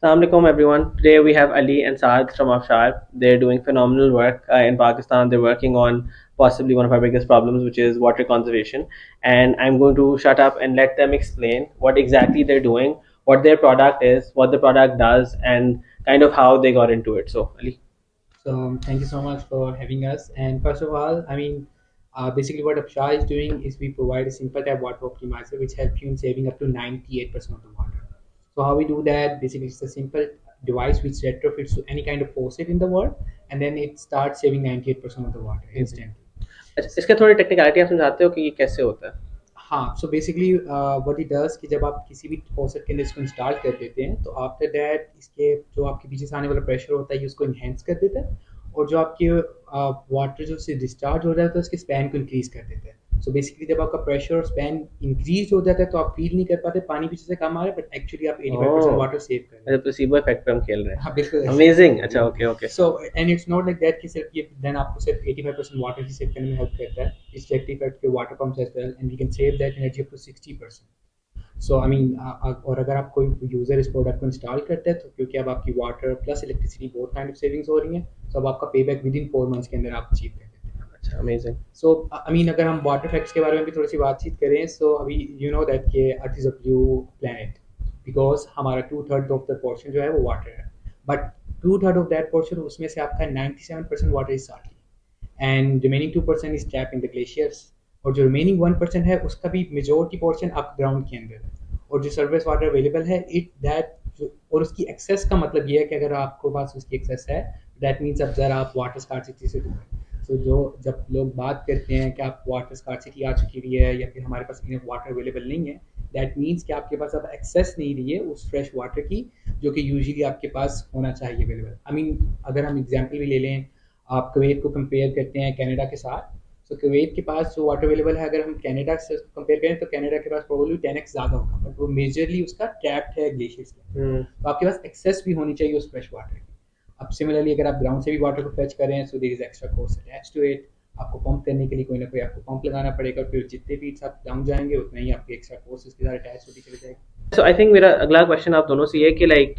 Assalamu alaikum everyone. Today we have Ali and Saad from Aabshar. They're doing phenomenal work in Pakistan. They're working on possibly one of our biggest problems, which is water conservation. And I'm going to shut up and let them explain what exactly they're doing, what their product is, what the product does, and kind of how they got into it. So, Ali. So thank you so much for having us. And first of all, basically what Aabshar is doing is we provide a simple tap water optimizer which helps you in saving up to 98% of the water. So how we do that? Basically, it's a simple device which retrofits to any kind of faucet in the world, and then it starts saving 98% of the water instantly. अच्छा, इसका थोड़ी technicality आप समझाते हो कि ये कैसे होता है? हाँ, so basically what it does कि जब आप किसी भी फॉसेट के अंदर इसको इंस्टॉल कर देते हैं, तो आफ्टर दैट इसके जो आपके पीछे से आने वाला प्रेशर होता है, ये उसको एनहांस कर देता है और जो आपके वाटर जो उससे डिस्चार्ज हो जाता है, उसके स्पैन को इंक्रीज़ कर देता है। सो बेसिकली जब आपका प्रेशर और स्पैन इंक्रीज़ हो जाता है, तो आप फ़ील नहीं कर पाते पानी पीछे से कम आ रहा है, बट एक्चुअली आप 85% ओह, वाटर सेव कर रहे अच्छा हैं। प्लेसिबो इफेक्ट पे हम खेल रहे हाँ, हैं। बिल्कुल। अमेजिंग। अच्छा, okay okay. So and it's not like that कि सिर्फ ये देन आपको सिर्फ 85% वाटर ही सेव करने में हेल्प करता है। It's rectified your water pumps as well and we can save that energy up to 60%। So और अगर आप कोई यूज़र इस प्रोडक्ट को इंस्टॉल करता है, तो क्योंकि अब आपकी water plus electricity both kind of savings हो रही हैं, तो अब आपका पे बैक विद इन 4 मंथ्स के अंदर आप अचीव कर देते हैं। अच्छा, अमेजिंग। सो अगर हम वाटर फैक्ट्स के बारे में भी थोड़ी सी बातचीत करें, सो अभी यू नो दैट कि earth is a blue planet because हमारा 2/3 ऑफ द पोर्शन जो है वो वाटर है, बट 2/3 ऑफ दैट पोर्शन उसमें से आपका 97% water is salty and remaining 2% is trap in the glaciers. और जो रिमेनिंग 1% है उसका भी मेजोरिटी पोर्शन आप ग्राउंड के अंदर है। और जो सर्विस वाटर अवेलेबल है इट दैट और उसकी एक्सेस का मतलब ये है कि अगर आपको पास उसकी एक्सेस है, दैट मीन्स अब ज़रा आप वाटर स्कार्सिटी से दूर हैं। सो जो जब लोग बात करते हैं कि आप वाटर स्कार्सिटी आ चुकी हुई है या फिर हमारे पास इनफ वाटर अवेलेबल नहीं है, दैट मीन्स कि आपके पास अब एक्सेस नहीं रही है उस फ्रेश वाटर की जो कि यूजुअली आपके पास होना चाहिए अवेलेबल। अगर हम एग्जांपल भी ले लें, आप कुवैत को कंपेयर करते हैं कनाडा के साथ। सो कुवैत के पास जो वाटर अवेलेबल है, अगर हम कनाडा से कंपेयर करें तो कनाडा के पास प्रोबेबली 10x ज़्यादा होगा, बट वो मेजरली उसका टैप्ड है ग्लेशियर्स के। तो आपके पास एक्सेस भी होनी चाहिए उस फ्रेश वाटर की। अब सिमिलरली अगर आप ग्राउंड से भी वाटर को फेच करें, so there is extra cost attach to it. आपको पंप करने के लिए कोई ना कोई आपको पंप लगाना पड़ेगा, फिर जितने फीट्स आप डाउन जाएंगे उतना ही आपकी एक्स्ट्रा कॉस्ट इसके साथ अटैच होती चली जाएगी। सो आई थिंक मेरा अगला क्वेश्चन आप दोनों से ये है कि लाइक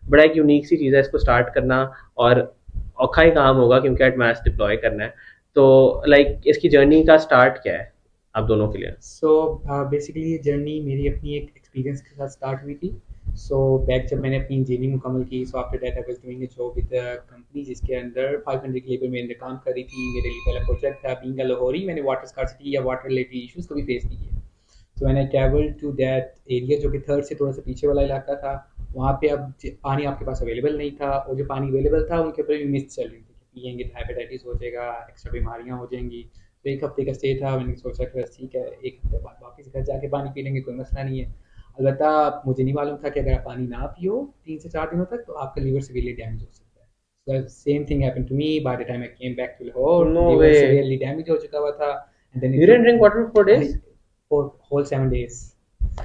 बड़ा एक यूनिक सी चीज़ है इसको स्टार्ट करना, और औखा ही काम होगा क्योंकि एट मैच डिप्लॉय करना है। तो लाइक इसकी जर्नी का स्टार्ट क्या है आप दोनों के लिए? सो बेसिकली ये जर्नी मेरी अपनी एक एक्सपीरियंस के साथ स्टार्ट हुई थी। सो बैक जब मैंने अपनी इंजीनियरिंग मुकम्मल की, so after that I was doing a job with a company जिसके अंदर 500 की लेबर में अंदर काम कर रही थी। मेरे लिए पहला प्रोजेक्ट था। बीइंग अ लाहौरी, मैंने वाटर स्कार्सिटी या वाटर रिलेटेड इश्यूज कभी फेस नहीं किए। So when I travel to that area जो कि थर्ड से थोड़ा सा पीछे वाला इलाका था, वहाँ पे अब पानी आपके पास अवेलेबल नहीं था, और जो पानी अवेलेबल था उनके ऊपर भी मिस्ट चल रही थी कि पियेंगे तो हेपेटाइटिस हो जाएगा, एक्स्ट्रा बीमारियाँ हो जाएंगी। तो 1 हफ्ते का स्टे था। मैंने सोचा कि बस ठीक है, 1 हफ्ते बाद वापस घर जाके पानी पी लेंगे, कोई मसला नहीं है। अलबत्ता मुझे नहीं मालूम था कि अगर आप पानी ना पियो 3 से 4 दिनों तक, तो आपका लीवर सीवियरली डैमेज हो सकता है। So same thing happened to me by the time I came back to Lahore. No way. Liver severely damage हो चुका हुआ था and then you it didn't took drink water for 4 days? For whole 7 days.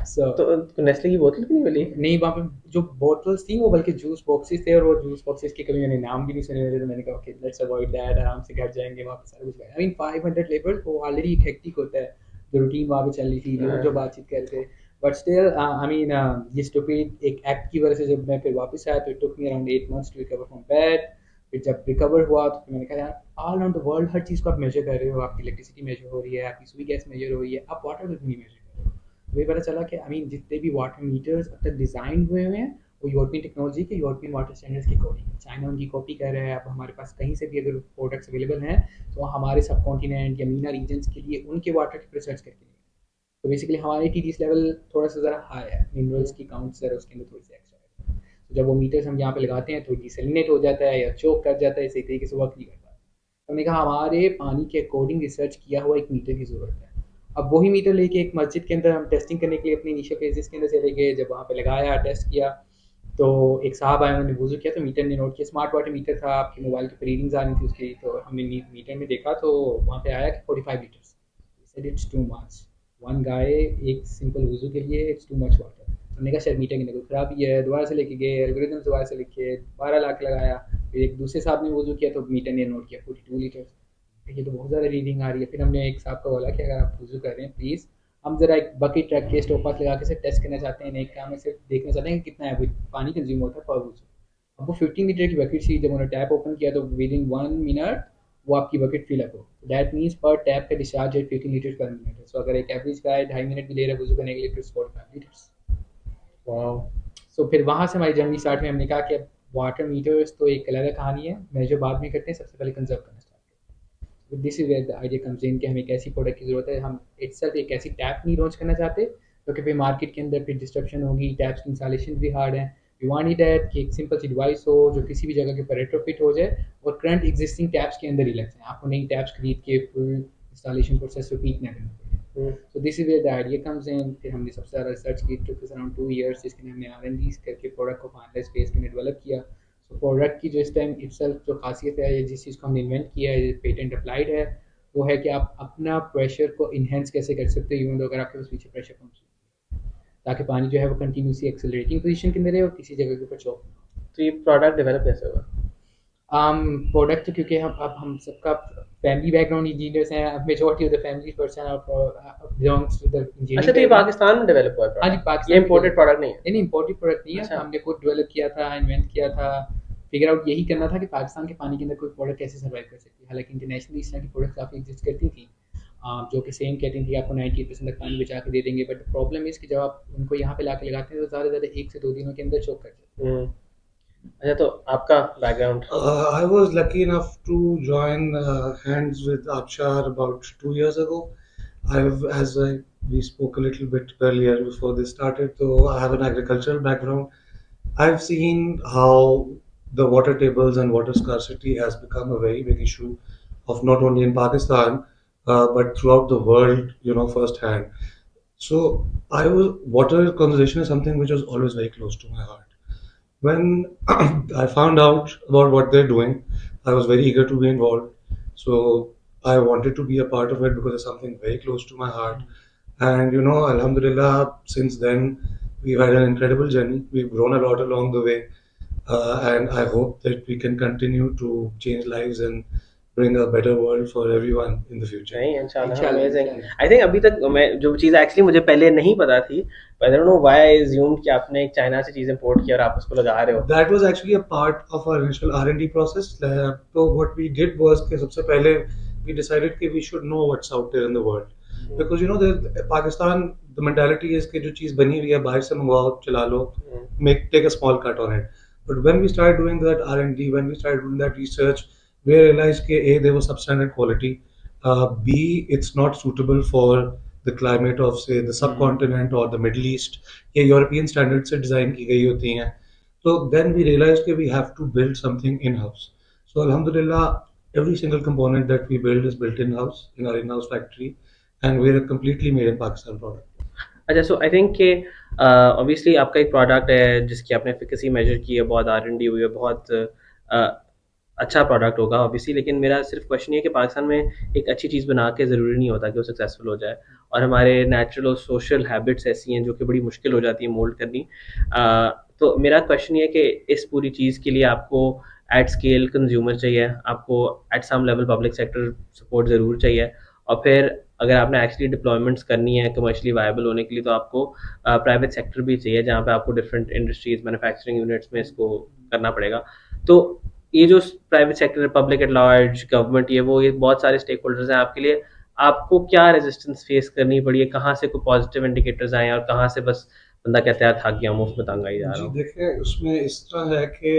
So तो Nestle की बोतल भी नहीं मिली? नहीं, वहाँ पे जो बॉटल्स थी वो बल्कि जूस बॉक्सेस थे, और वो जूस बॉक्सेस के कभी मैंने नाम भी नहीं सुने हुए थे। तो मैंने कहा ओके लेट्स अवॉइड दैट, आराम से घर जाएंगे, वहाँ पे सारा कुछ। 500 लेबर वो ऑलरेडी हेक्टिक होता है, जो रूटीन वहाँ पे चल रही थी, लोग जो बातचीत कर रहे थे। बट स्टिल ये स्टूपिड एक एक्ट की वजह से जब मैं फिर वापस आया, तो it took me around 8 months to recover from that. फिर जब रिकवर हुआ तो फिर मैंने कहा यार, ऑल अराउंड द वर्ल्ड हर चीज़ को आप मेजर कर रहे हो, आपकी इलेक्ट्रिसिटी मेजर हो रही है, आपकी सुई गैस मेजर हो रही है, आप वाटर को नहीं मेजर कर रहे हो। मुझे पता चला कि जितने भी वाटर मीटर्स अब तक डिज़ाइन हुए हुए हैं, वो यूरोपियन टेक्नोलॉजी के, यूरोपियन वाटर स्टैंडर्ड्स की कॉपी है। चाइना उनकी कॉपी कर रहा है। अब हमारे पास कहीं से भी अगर प्रोडक्ट्स अवेलेबल हैं, तो हमारे सब कॉन्टिनेंट या मीना रीजन्स के लिए उनके वाटर की रिसर्च करके लिए। तो बेसिकली हमारे टीडीएस लेवल थोड़ा सा ज़रा हाई है, मिनरल्स की काउंट ज़रा उसके अंदर थोड़ी सी एक्स्ट्रा है। तो जब वो मीटर्स हम यहाँ पे लगाते हैं तो डिसलिनेट हो जाता है या चोक कर जाता है, सही तरीके से वर्क नहीं कर पाता। तो हमने कहा हमारे पानी के अकॉर्डिंग रिसर्च किया हुआ एक मीटर की ज़रूरत है। अब वही मीटर लेके एक मस्जिद के अंदर हम टेस्टिंग करने के लिए अपने इनिशियल फेजेस के अंदर चले गए। जब वहाँ पे लगाया, टेस्ट किया, तो एक साहब आए, उन्होंने वज़ू किया, तो मीटर ने नोट किया। स्मार्ट वाटर मीटर था, आपके मोबाइल के ऊपर रीडिंग्स आ रही थी उसकी। तो हमने मीटर में देखा तो वहाँ पे आया कि 45 litres. Said it's too much, one guy एक सिंपल वज़ू के लिए इट्स टू मच वाटर। हमने कहा शायद मीटर की कोई खराबी है। दोबारा से लेके गए, एल्गोरिथम दोबारा से लिखे, 12 लाख लगाया। फिर एक दूसरे साहब ने वज़ू किया तो मीटर ने नोट किया 42 लीटर्स। ये तो बहुत ज़्यादा रीडिंग आ रही है। फिर हमने एक साहब को बोला कि अगर आप वज़ू कर रहे हैं प्लीज़ हम जरा एक बकेट रख के स्टोव पास लगा के सिर्फ टेस्ट करना चाहते हैं, एक काम में सिर्फ देखना चाहते हैं कि कितना एवरेज पानी कंज्यूम होता है पर यूज। अब वो 15 लीटर की बकेट थी, जब उन्होंने टैप ओपन किया तो विद इन 1 मिनट वो आपकी बकेट फिल अप हो। दैट मीन्स पर टैप का डिस्चार्ज है 15 लीटर पर मिनट है। सो अगर एक एवरेज गाय 2.5 मिनट भी ले रहा है वजू करने के लिए, तो 45 लीटर्स। वाओ। सो फिर वहाँ से हमारी जर्नी स्टार्ट हुई। हमने कहा कि अब वाटर मीटर्स तो एक अलग कहानी है, मेजर बाद में करते हैं, सबसे पहले कंजर्व करना start. This is where the idea comes in कि हमें एक ऐसी प्रोडक्ट की ज़रूरत है। हम इटसेल्फ एक ऐसी टैप नहीं लॉन्च करना चाहते क्योंकि फिर मार्केट के अंदर फिर डिस्ट्रप्शन होगी, टैप्स की इंस्टॉलेशन भी हार्ड है। वी वांट इट दैट कि एक सिंपल सी डिवाइस हो जो किसी भी जगह के ऊपर रेट्रोफिट हो जाए और करंट एग्जिस्टिंग टैप्स के अंदर ही लग जाए, आपको नई टैप्स खरीद के फुल इंस्टॉलेशन प्रोसेस रिपीट ना करना पड़े। तो this is where the idea comes in. फिर हमने सबसे ज़्यादा रिसर्च की, टुक अस अराउंड 2 years, जिसके लिए हमने R&D करके प्रोडक्ट को फाइनलाइज फेज के डेवलप किया। सो प्रोडक्ट की जो इस टाइम इटसेल्फ जो खासियत है, या जिस चीज़ को हमने इन्वेंट किया है, पेटेंट अप्लाइड है, वो है कि आप अपना प्रेशर को इन्हेंस कैसे कर सकते हो इवन अगर आपके पास पीछे प्रेशर पंप, ताकि पानी जो है वो कंटिन्यूसली एक्सेलरेटिंग पोजीशन के अंदर रहे और किसी जगह के ऊपर चौक। तो ये प्रोडक्ट डेवलप कैसे होगा? प्रोडक्ट तो क्योंकि हम सबका फैमिली बैकग्राउंड इंजीनियर्स हैं, majority of the family person belongs to the अच्छा, इंजीनियरिंग तो ये बैकग्राउंड। पाकिस्तान में डेवलप हुआ है हाँ जी, प्रोडक्ट, ये पाकिस्तान में इम्पोर्टेड डेवलप। प्रोडक्ट नहीं है? नहीं, इम्पोर्टेड प्रोडक्ट नहीं है, अच्छा। हमने खुद डेवलप किया था, इन्वेंट किया था। फिगर आउट यही करना था कि पाकिस्तान के पानी के अंदर कोई प्रोडक्ट कैसे सर्वाइव कर सकती है। हालांकि इंटरनेशनली इस तरह की प्रोडक्ट काफ़ी एग्जिस्ट करती थी, जो कि सेम कहती थी आपको 98% तक पानी बचा के दे देंगे, बट प्रॉब्लम इस कि जब आप उनको यहाँ पे ला के लगाते हैं तो ज़्यादा से ज़्यादा 1 से 2 दिनों के अंदर चोक कर जाते हैं। अच्छा, तो आपका background? I was lucky enough to join hands with Aabshar about 2 years ago. We spoke a little bit earlier before this started, so I have an agricultural background. I've seen how the water tables and water scarcity has become a very big issue of not only in Pakistan but throughout the world, firsthand. So water conservation is something which was always very close to my heart. When I found out about what they're doing, I was very eager to be involved. So I wanted to be a part of it because it's something very close to my heart. And Alhamdulillah, since then, we've had an incredible journey. We've grown a lot along the way. And I hope that we can continue to change lives and bring a better world for everyone in the future. नहीं, इंशाल्लाह, इंशाल्लाह amazing. इंशाल्लाह। I think अभी तक मैं जो चीज़ actually मुझे पहले नहीं पता थी, I don't know why I assumed कि आपने एक चाइना से चीज़ इंपोर्ट किया और आप उसको लगा रहे हो। That was actually a part of our initial R&D process. So what we did was कि सबसे पहले we decided कि we should know what's out there in the world. Because Pakistan, the mentality is कि जो चीज़ बनी हुई है बाहर से मंगवाओ, चला लो, take a small cut on it. But when we started doing that R&D, when we started doing that research, we realized कि A, there was substandard quality. B, it's not suitable for the climate of say the subcontinent or the Middle East. ये European standards से design की गई होती हैं. So then we realized that we have to build something in-house. So Alhamdulillah, every single component that we build is built in-house in our in-house factory, and we're a completely made in Pakistan product. अच्छा, सो I think कि obviously आपका एक product है जिसकी आपने efficacy major की है, बहुत R&D हुई है, बहुत अच्छा प्रोडक्ट होगा ऑब्वियसली। लेकिन मेरा सिर्फ क्वेश्चन ये है कि पाकिस्तान में एक अच्छी चीज़ बना के ज़रूरी नहीं होता कि वो सक्सेसफुल हो जाए, और हमारे नेचुरल और सोशल हैबिट्स ऐसी हैं जो कि बड़ी मुश्किल हो जाती है मोल्ड करनी। तो मेरा क्वेश्चन ये है कि इस पूरी चीज़ के लिए आपको एट स्केल कंज्यूमर चाहिए, आपको at some level public sector support ज़रूर चाहिए, और फिर अगर आपने एक्चुअली डिप्लॉयमेंट्स करनी है कमर्शियली वायबल होने के लिए, तो आपको प्राइवेट सेक्टर भी चाहिए जहाँ पे आपको डिफरेंट इंडस्ट्रीज मैन्युफैक्चरिंग यूनिट्स में इसको करना पड़ेगा। तो ये जो private sector, public at large, government, ये बहुत सारे स्टेक होल्डर्स हैं आपके लिए, आपको क्या रेजिस्टेंस फेस करनी पड़ी है? कहाँ से कोई पॉजिटिव इंडिकेटर्स आए हैं और कहाँ से बस बंदा कहता है थक गया, मुफ्त में तंग आई जा रहा जी हूँ? देखिए, उसमें इस तरह है कि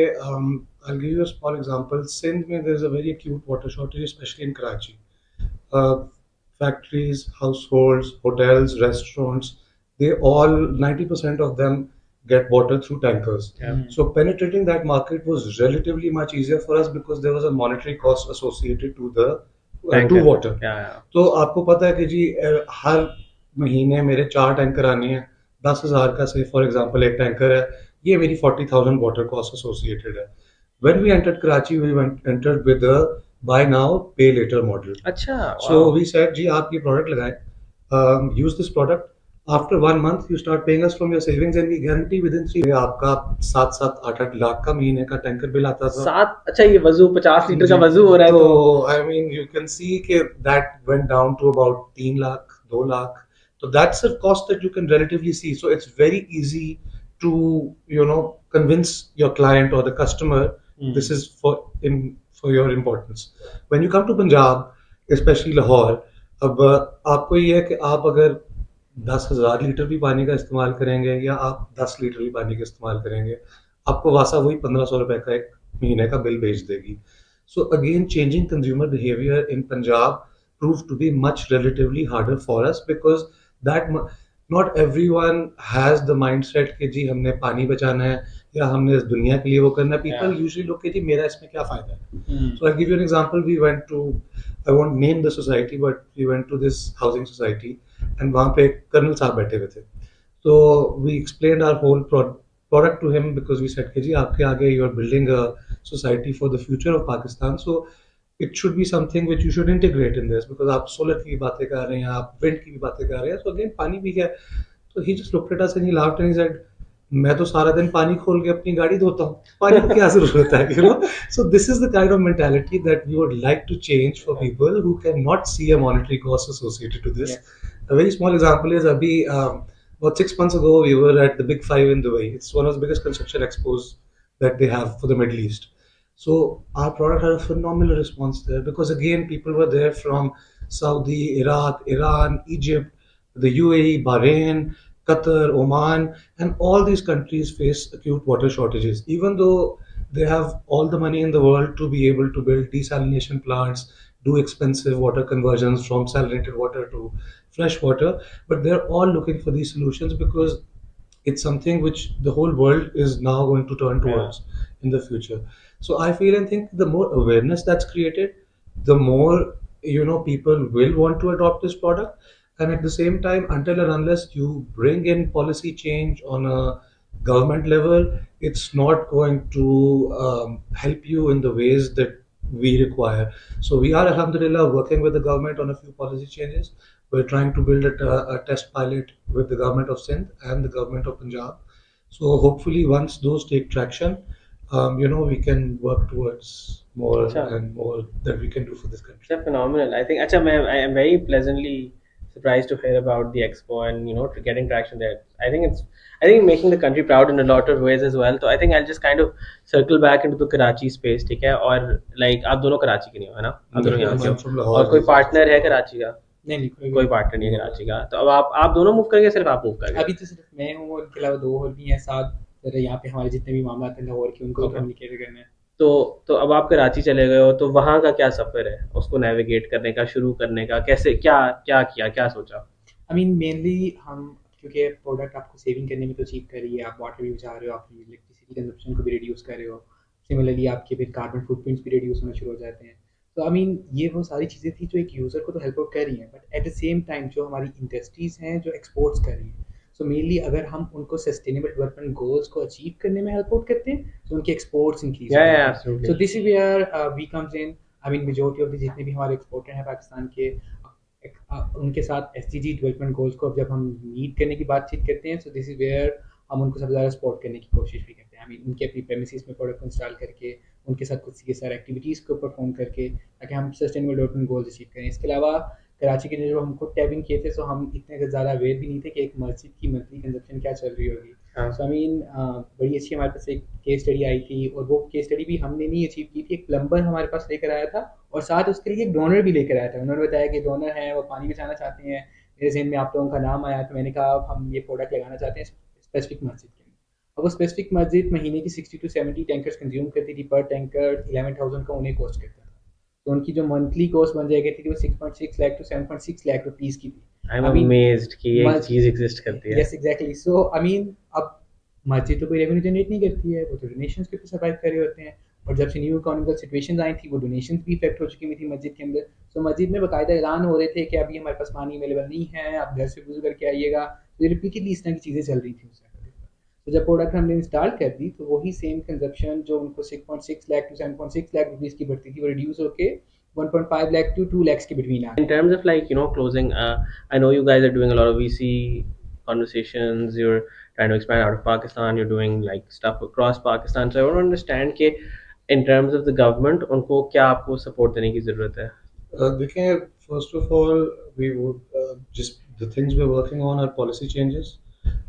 I'll give you a small example. Sindh में there is a very acute water shortage, especially in Karachi. Factories, households, hotels, restaurants, they all 90% of them get water through tankers. Yeah. So penetrating that market was relatively much easier for us because there was a monetary cost associated to the to water. Yeah. तो आपको पता है कि जी हर महीने मेरे 4 tanker आने हैं, 10,000 का से फॉर एग्जांपल एक टैंकर है, ये मेरी 40,000 वाटर कॉस्ट एसोसिएटेड है. When we entered Karachi, entered with the buy now, pay later model. अच्छा, So wow. we said, जी आप ये product लगाएं, use this product. After 1 month, you start paying us from your savings, and we guarantee within 3 आपका 7-8 लाख का महीने का tanker bill आता था. अच्छा, ये वजू 50 लीटर का वजू हो रहा है तो तो I mean you can see कि that went down to about 3 lakh 2 lakh. So that's a cost that you can relatively see. So it's very easy to convince your client or the customer this is for your importance. When you come to Punjab, especially Lahore, अब आपको ये है कि आप अगर 10,000 litre भी पानी का इस्तेमाल करेंगे या आप 10 लीटर भी पानी का इस्तेमाल करेंगे, आपको वासा वही 1,500 रुपए का एक महीने का बिल भेज देगी. So again, changing consumer behavior in Punjab proved to be much relatively harder for us because that not everyone has the mindset कि जी हमने पानी बचाना है या हमने इस दुनिया के लिए वो करना है. People usually look at जी मेरा इसमें क्या फायदा है. So I'll give you an example. We went to, I won't name the society, but we went to this housing society and वहाँ पे कर्नल साहब बैठे हुए थे. So we explained our whole product to him because we said कि जी आपके आगे you are building a society for the future of Pakistan. So it should be something which you should integrate in this because आप solar की भी बातें कर रहे हैं, आप wind की भी बातें कर रहे हैं. So again पानी भी है. So he just looked at us and he laughed and he said, मैं तो सारा दिन पानी खोल के अपनी गाड़ी धोता हूँ, पानी की क्या जरूरत है, So this is the kind of mentality that we would like to change for people who cannot see a monetary cost associated to this. A very small example is abhi about 6 months ago we were at the Big Five in Dubai. It's one of the biggest construction expos that they have for the Middle East. So our product had a phenomenal response there because again people were there from Saudi, Iraq, Iran, Egypt, the UAE, Bahrain, Qatar, Oman, and all these countries face acute water shortages. Even though they have all the money in the world to be able to build desalination plants, do expensive water conversions from salinated water to fresh water, but they're all looking for these solutions because it's something which the whole world is now going to turn towards in the future. So I feel and think the more awareness that's created, the more people will want to adopt this product. And at the same time, until and unless you bring in policy change on a government level, it's not going to help you in the ways that we require. So we are, alhamdulillah, working with the government on a few policy changes. We're trying to build a test pilot with the government of Sindh and the government of Punjab. So hopefully, once those take traction, we can work towards more अच्छा. and more that we can do for this country. It's phenomenal. I think अच्छा I am very pleasantly surprised to hear about the expo and getting traction there. I think making the country proud in a lot of ways as well. So I think I'll just kind of circle back into the Karachi space, ठीक है? और like आप दोनों कराची के नहीं हो, है ना? आप दोनों यहाँ के I'm हो. from Lahore. और कोई पार्टनर है कराची का? नहीं नहीं कोई पार्टनर नहीं है कराची का. तो अब आप दोनों मूव करेंगे, सिर्फ आप मूव करेंगे? अभी तो सिर्फ मैं हूँ और उनके अलावा 2 और भी हैं साथ. सर यहाँ पे हमारे जितने भी मामला हैं लाहौर के उनको Okay. कम्युनिकेट करना है. तो अब आप कराची चले गए हो, तो वहाँ का क्या सफ़र है उसको नेविगेट करने का, शुरू करने का? कैसे, क्या क्या किया, क्या सोचा? आई मीन मेनली हम क्योंकि प्रोडक्ट आपको सेविंग करने में तो अचीव कर रही है, आप वाटर भी बचा रहे हो, आपकी इलेक्ट्रिसिटी कंजप्शन को भी रिड्यूस कर रहे हो, सिमिलरली आपके फिर कार्बन फुटप्रिंट्स भी रिड्यूस होना शुरू हो जाते हैं. तो आई मीन ये वो सारी चीज़ें थी जो एक यूज़र को तो हेल्प आउट कर रही हैं, but at the same time जो हमारी इंडस्ट्रीज़ हैं जो एक्सपोर्ट्स कर रही हैं, सो मेनली अगर हम उनको सस्टेनेबल डेवलपमेंट गोल्स को अचीव करने में हेल्प आउट करते हैं तो उनके एक्सपोर्ट्स इंक्रीज Yeah, होते yeah, हैं. absolutely. So this is where we comes in. I mean majority of the जितने भी हमारे एक्सपोर्टर हैं पाकिस्तान के, उनके साथ एसडीजी डेवलपमेंट गोल्स को अब जब हम मीट करने की बातचीत करते हैं, सो दिस इज़ वेयर हम उनको सबसे ज़्यादा सपोर्ट करने की कोशिश भी करते हैं. आई मीन उनके अपनी प्रेमिसेस में प्रोडक्ट इंस्टॉल करके, उनके साथ कुछ सीएसआर एक्टिविटीज़ को परफॉर्म करके, ताकि हम सस्टेनेबल डेवलपमेंट गोल्स अचीव करें. इसके अलावा कराची के जो हमको टैबिंग किए थे, सो हम इतने ज़्यादा अवेयर भी नहीं थे कि एक मस्जिद की मंथली कंजप्शन क्या चल रही होगी. हाँ. सो आई मीन बड़ी अच्छी हमारे पास एक केस स्टडी आई थी, और वो केस स्टडी भी हमने नहीं अचीव की थी, एक प्लम्बर हमारे पास लेकर आया था और साथ उसके लिए एक डोनर भी लेकर आया था. उन्होंने बताया कि डोनर हैं, वो पानी बचाना चाहते हैं. मेरे जहन में आप लोगों का नाम आया, तो मैंने कहा अब हम ये प्रोडक्ट लगाना चाहते हैं स्पेसिफिक मस्जिद के लिए. अब वो स्पेसिफिक मस्जिद महीने की 60 to 70 टैंकर्स कंज्यूम करती थी. पर टैंकर 11,000 का उन्हें कॉस्ट करता था. तो उनकी जो मंथली कॉस्ट बन जाएगी थी वो 6.6 लाख to 7.6 लाख रुपीज़ की थी. I'm I mean, amazed कि ये मज- चीज़ एग्जिस्ट करती है. Yes exactly. So I mean अब मस्जिद तो कोई रेवेन्यू जनरेट नहीं करती है, वो तो डोनेशंस के ऊपर सर्वाइव कर रहे होते हैं. और जब से न्यू इकोनॉमिकल सिचुएशंस आई थी, वो डोनेशंस भी इफेक्ट हो चुकी हुई थी मस्जिद के अंदर. सो मस्जिद में बाकायदा ऐलान हो रहे थे कि अभी हमारे पास पानी अवेलेबल नहीं है, आप घर से वजू करके आइएगा. तो रिपीटेडली इस तरह की चीज़ें चल रही थी उस वक्त. तो जब प्रोडक्ट हमने इंस्टॉल कर दी, तो वही सेम कंजप्शन जो उनको 6.6 लाख to 7.6 लाख रुपीज़ की बढ़ती थी, वो रिड्यूस होके 1.5 lakh to 2 lakhs के between uh. In terms of like closing, I know you guys are doing a lot of VC conversations. You're trying to expand out of Pakistan. You're doing like stuff across Pakistan. So I want to understand कि in terms of the government उनको क्या आपको support देने की ज़रूरत है? देखिए, first of all, we would just the things we're working on are policy changes.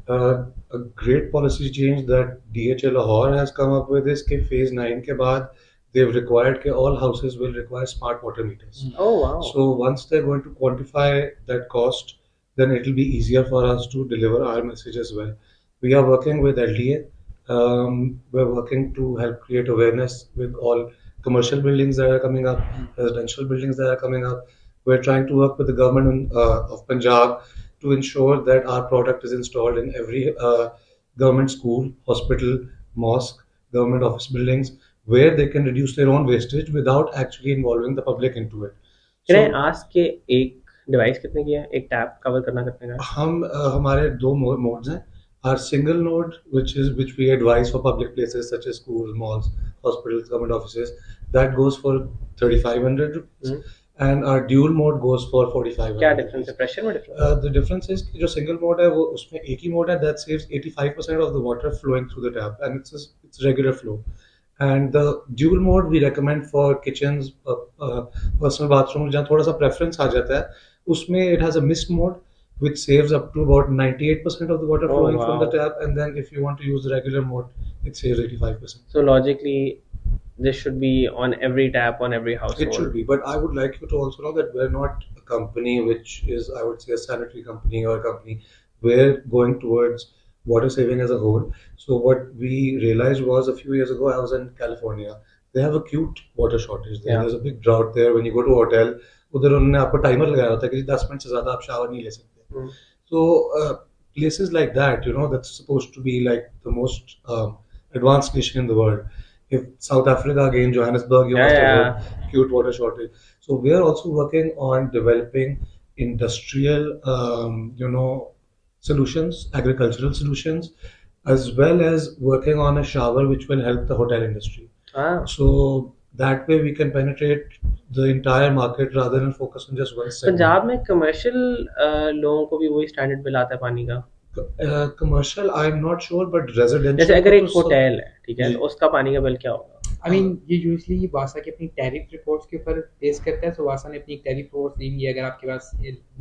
A great policy change that DHA Lahore has come up with is कि phase 9 के बाद they've required that all houses will require smart water meters. Oh wow. So once they're going to quantify that cost, then it will be easier for us to deliver our message as well. We are working with LDA. We're working to help create awareness with all commercial buildings that are coming up, residential buildings that are coming up. We're trying to work with the government of Punjab to ensure that our product is installed in every government school, hospital, mosque, government office buildings, where they can reduce their own wastage without actually involving the public into it. Can I So ask कि एक device कितने की है, एक tap cover करना कितने का है? हमारे दो modes हैं. Our single node, which we advise for public places such as schools, malls, hospitals, government offices, that goes for 3,500 rupees, and our dual mode goes for 4,500. क्या डिफरेंस है, प्रेशर में डिफरेंस? The difference is कि जो single mode है वो उसमें एक ही mode है that saves 85% of the water flowing through the tap, and it's regular flow. And the dual mode we recommend for kitchens, personal bathrooms जहाँ थोड़ा सा preference आ जाता है, उसमें it has a mist mode which saves up to about 98% of the water Oh, flowing from the wow. tap, and then if you want to use the regular mode, it saves 85%. So logically, this should be on every tap, on every household. It should be, but I would like you to also know that we're not a company which is, I would say, a sanitary company or a company. We're going towards water saving as a whole. So what we realized was a few years ago, I was in California. They have acute water shortage there. Yeah. There's a big drought there. When you go to a hotel, उधर उन्होंने आपको timer लगाया होता है कि 10 minute से ज़्यादा आप शावर नहीं ले सकते. So places like that, that's supposed to be like the most advanced nation in the world. If South Africa again, Johannesburg, you Yeah, must have yeah. heard acute water shortage. So we are also working on developing industrial, solutions, agricultural solutions, as well as working on a shower which will help the hotel industry. Ah. So that way we can penetrate the entire market rather than focus on just one segment. Punjab में commercial लोगों को भी वही standard bill आता है पानी का? Commercial, I'm not sure, but residential. जैसे अगर को एक तो सब- होटल है, ठीक है, जी. तो उसका पानी का बिल क्या होगा? आई मीन ये यूजली वासा की अपनी टैरिफ रिपोर्ट्स के ऊपर बेस करता है. तो वासा ने अपनी एक टैरिफ रिपोर्ट दी हुई है. अगर आपके पास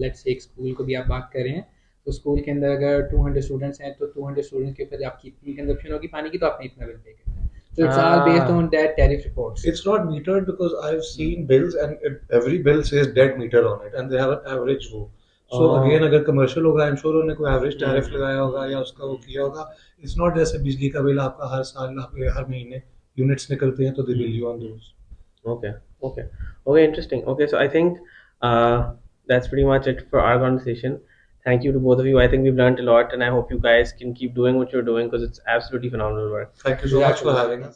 लेट्स से एक स्कूल को भी आप बात कर रहे हैं, तो स्कूल के अंदर अगर 200 स्टूडेंट्स हैं तो 200 स्टूडेंट्स के ऊपर आपकी इतनी कंजप्शन होगी पानी की, तो आपने इतना बिल पे करना है. So it's all based on that tariff reports. It's not metered because I've seen bills and every bill says dead meter on it, and they have an average वो. So again, अगर commercial होगा, I'm sure उन्होंने कोई average tariff लगाया होगा या उसका वो किया होगा. It's not जैसे बिजली का बिल आपका हर साल आपके हर महीने units निकलते हैं तो they bill you on those. Okay, interesting. Okay, so I think that's pretty much it for our conversation. Thank you to both of you. I think we've learned a lot, and I hope you guys can keep doing what you're doing because it's absolutely phenomenal work. Thank you so much for having us.